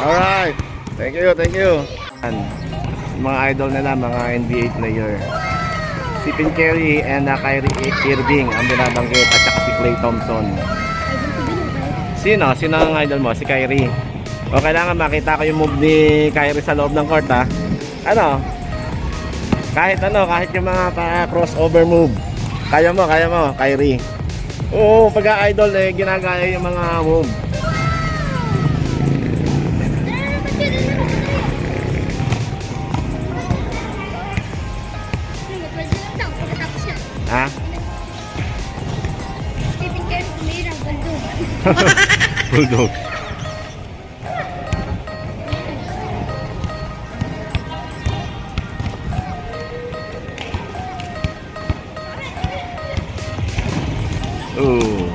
Alright. Thank you, thank you. Mga idol nila, mga NBA player. Stephen Curry and Kyrie Irving ang binabanggit at saka si Klay Thompson. Sino? Sino ang idol mo? Si Kyrie. O kailangan makita ko yung move ni Kyrie sa loob ng court ha. Ano? Kahit yung mga crossover move. Kaya mo, Kyrie. Oo, pag-idol eh, ginagaya yung mga move. Ha? Stephen Curry kumirang bandog. Bulldog. Ooh.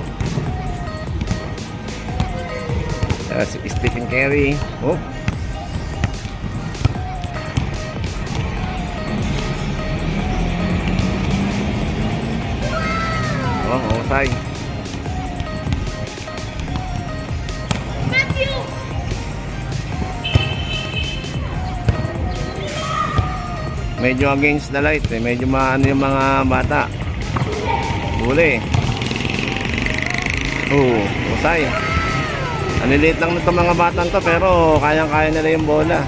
Si Stephen Curry. Oh. Oh, offside. Matthew! Medyo against the light eh. Medyo maano yung mga bata. Huli. Oh, offside. Aniliit lang nito mga batang to pero kayang-kaya nila yung bola.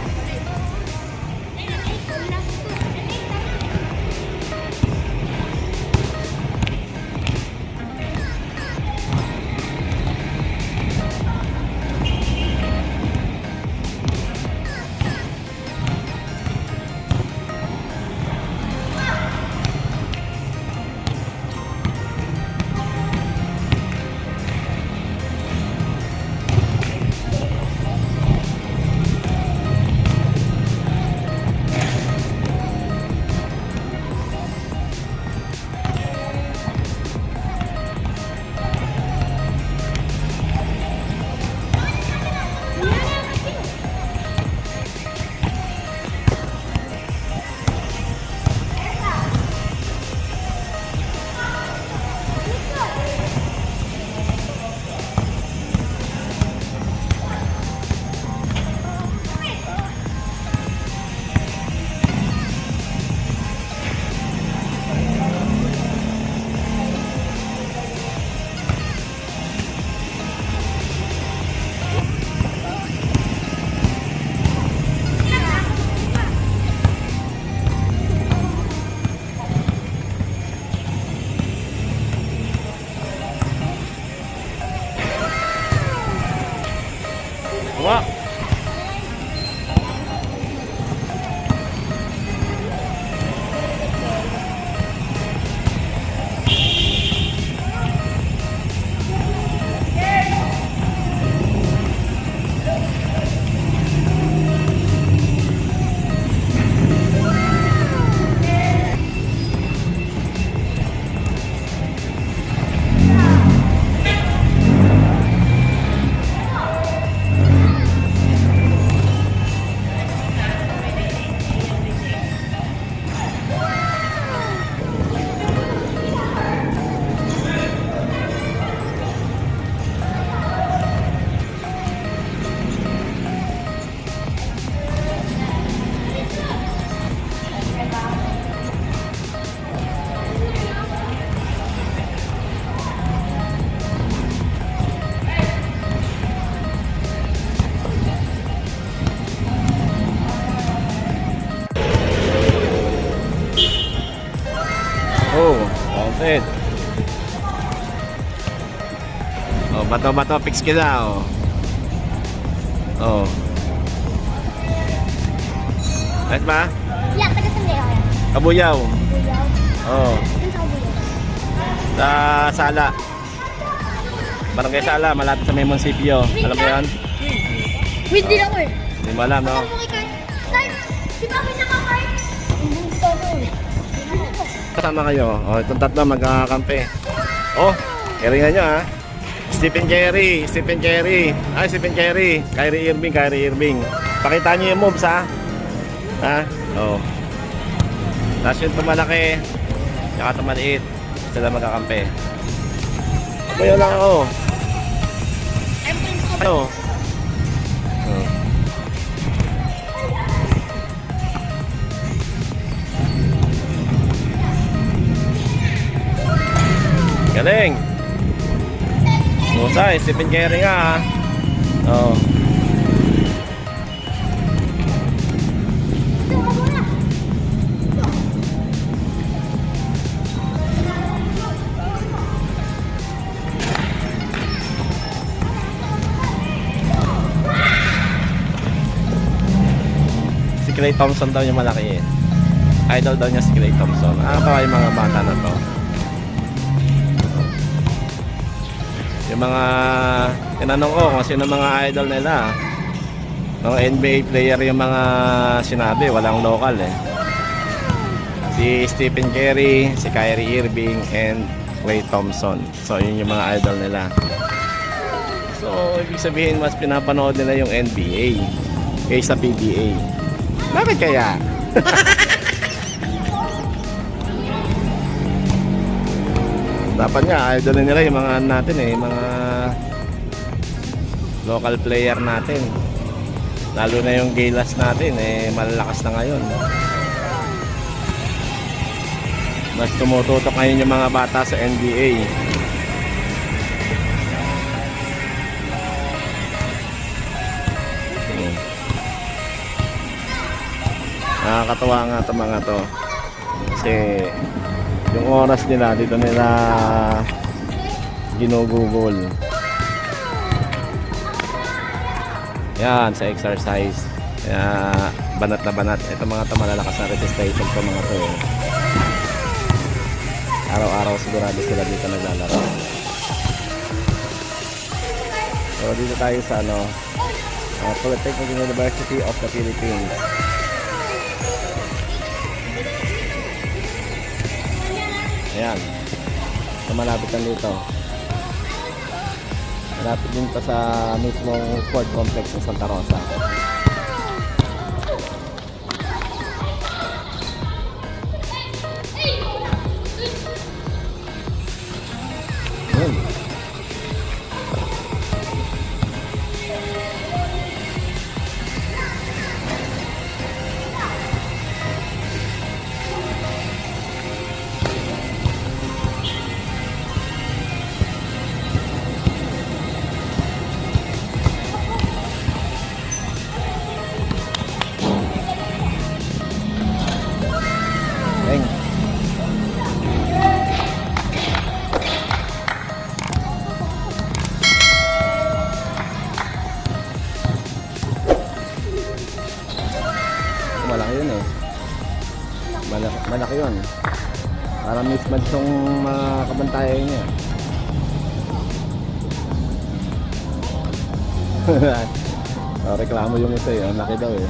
Wah. Oh, offset. Oh, bato-bato fix kita oh. Oh. Ayos ba? Yeah, taga saan kayo? Kabuyaw. Buyaw. Oh, Saan sa Buyaw? sa Sala. Barangay Sala, malapit sa may munisipyo. Alam mo 'yan? Wait, di ako eh. Hindi mo alam, no? Saan mo kay Kurt? Kurt, di ba ako nakakart? Hindi gusto ko eh. Kasama kayo. Oh, itong tatlo magkakampi. Oh, kailangan nyo ha. Stephen Curry. Ay, Stephen Curry. Kyrie Irving. Pakita nyo yung moves ha. Ha? Oh. Tapos yung tumalaki. Tsaka tumaliit. Sila magkakampi. Kaya lang ako. Ano? Oh. Tay, Stephen Curry nga ha. Oh. Si Klay Thompson daw yung malaki eh. Idol daw niya si Klay Thompson. Nakakatawa yung mga bata na to. Yung mga tinanong ko kung sino mga idol nila. Mga NBA player yung mga sinabi, walang local eh. Si Stephen Curry, si Kyrie Irving, and Klay Thompson. So yun yung mga idol nila. So ibig sabihin mas pinapanood nila yung NBA kaysa PBA. Bakit kaya? Dapat nga idol nila yung mga natin eh, mga local player natin. Lalo na yung Gilas natin eh, malalakas na ngayon. Mas tumututok ngayon yung mga bata sa NBA. Nakakatawa nga ito mga to. Kasi yung oras nila dito nila ginugugol. Yan sa exercise. Kaya banat na banat. Ito mga to malalakas na resistance ko mga to. Araw-araw sigurado sila dito naglalaro. So dito tayo sa Polytechnic University of the Philippines. Ayan. So, malapit lang dito. Malapit din pa sa mismong sport complex ng Santa Rosa. Ayan. Ayan. Malaki yun eh. Malaki yun. Parang mismatch yung mga kabantayan niya. Reklamo yung ito eh. Ang laki daw eh.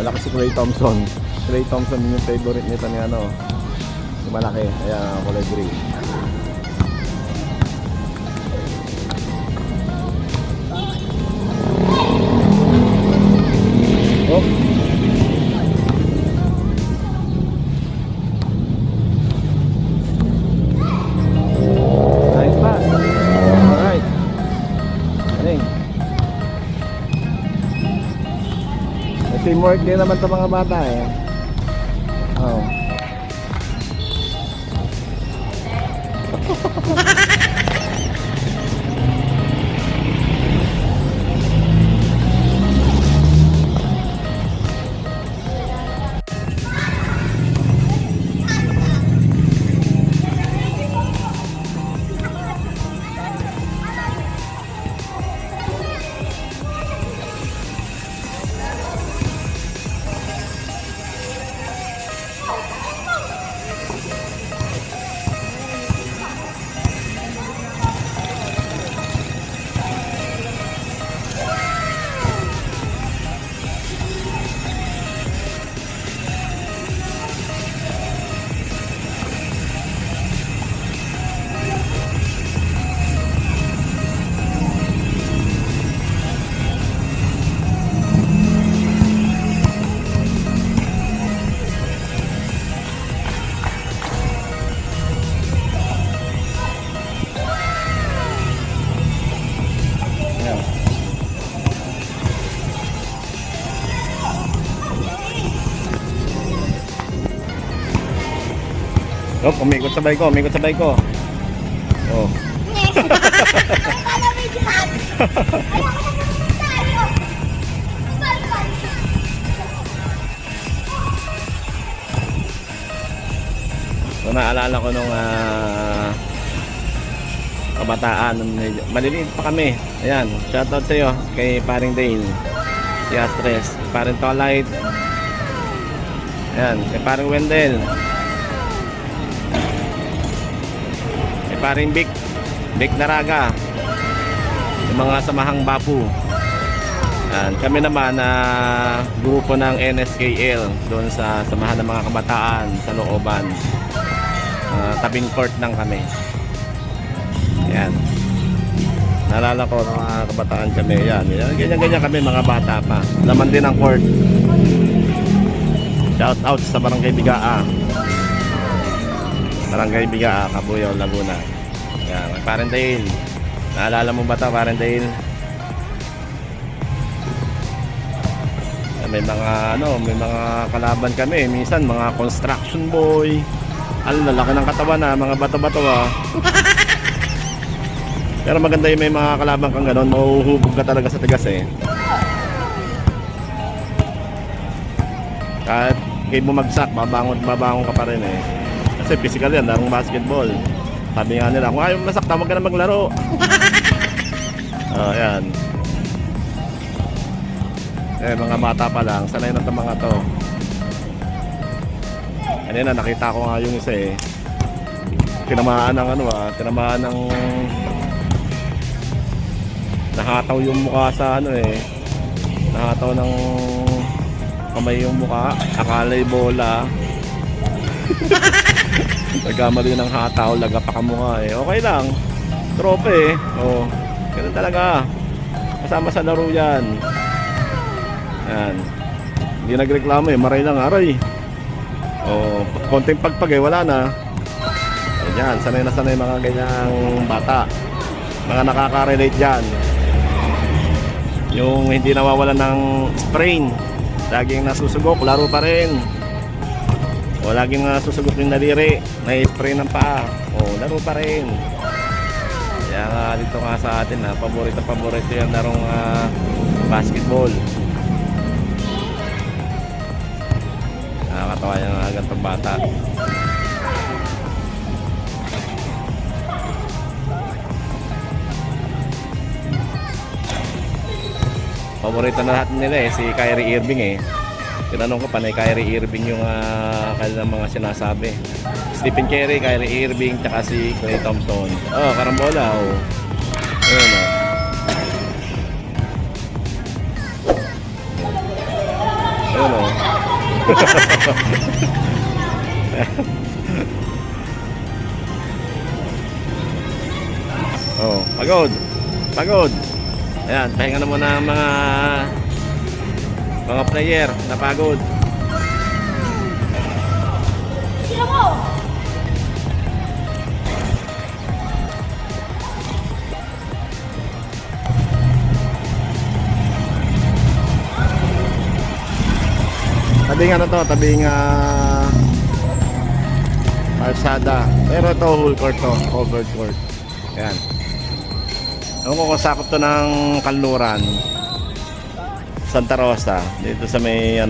Malaki si Klay Thompson. Klay Thompson yung favorite nito ni yung malaki. Ayan, kulay green. Oh. Nice pass. Alright. Galing. May teamwork din naman ito mga bata eh. Oh. Oh, umikot sa bike ko, umikot sa bike ko. Oh. Kala may jihad. Ayaw ko na naman tayo. Balik. So naalala ko nung kabataan, nung maliliit pa kami. Ayan, shoutout sa iyo kay paring Dale, si Astres, paring Twilight. Ayan, kay paring Wendell, kay paring Vic Naraga, yung mga samahang Bapu. Ayan, kami naman na grupo ng NSKL doon sa samahan ng mga kabataan sa looban. Tabing court lang kami. Ayan. Naalala ko ng mga kabataan kami. Ayan. Ganyan-ganyan kami mga bata pa. Laman din ang court. Shout out sa Barangay Bigaa. Barangay Bigaa, Cabuyao, Laguna. Ayan. Parang Dale. Naalala mo ba ito, Parang Dale? May mga kalaban kami. Minsan mga construction boy. Lalaki ng katawan na, mga bato-bato Pero maganda yung may mga kalaban kang gano'n, mahuhubog ka talaga sa tigas eh. Kahit kayo bumagsak, babangon ka pa rin eh. Kasi physical yan, larong basketball. Sabi nga nila, kung ayaw masakta, huwag ka na maglaro. Yan. Mga bata pa lang, sanay na itong mga to. Kanina nakita ko nga yung isa eh. Tinamaan ng nahataw yung mukha sa nahataw ng kamay yung mukha, akala'y bola. Nagkamali ng hataw, lagapak ang mukha eh. Okay lang, trope eh. Ganun talaga, kasama sa laro yan. Yan, hindi nagreklamo eh, maray lang aray. Konting pagpag eh, wala na. Ayan, sanay na sanay mga ganyang bata. Mga nakaka-relate dyan. Yung hindi nawawalan ng sprain, laging nasusugok, laro pa rin. O laging nasusugok yung daliri, na-spray ng paa, laro pa rin. Kaya nga dito nga sa atin, paborito yung larong basketball. Nakakatawa yung gantong bata. Paborito na lahat nila eh, si Kyrie Irving eh. Tinanong ko pa na Kyrie Irving yung kanilang mga sinasabi. Stephen Curry, Kyrie Irving, tsaka si Klay Thompson. Karambola Ayun Ayun Pagod. Ayan, pahinga na muna ang mga player na pagod. Sino mo? Tabing kalsada. Pero ito whole court to, covered court. Ayan. Ewan ko kung sakop to ng Kanluran, Santa Rosa, dito sa may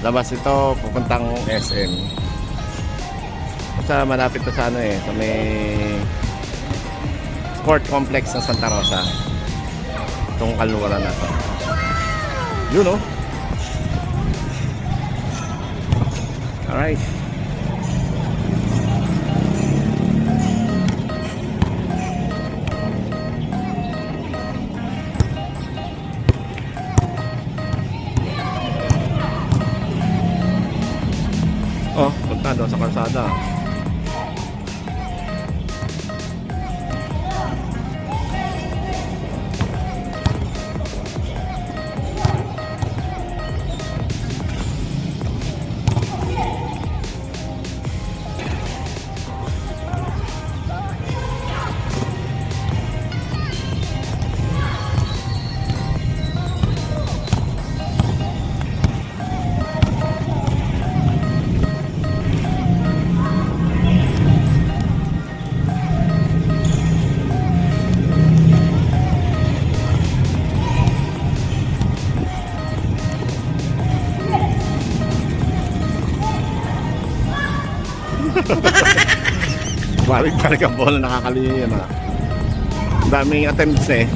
labas ito pupuntang SM. Sa malapit to sa sa may sport complex ng Santa Rosa. Itong Kanluran na to. Yun Alright. Punta doon sa kalsada. Balik-balik ang bola, nakakaliyo yun, ha. Daming attempts, eh.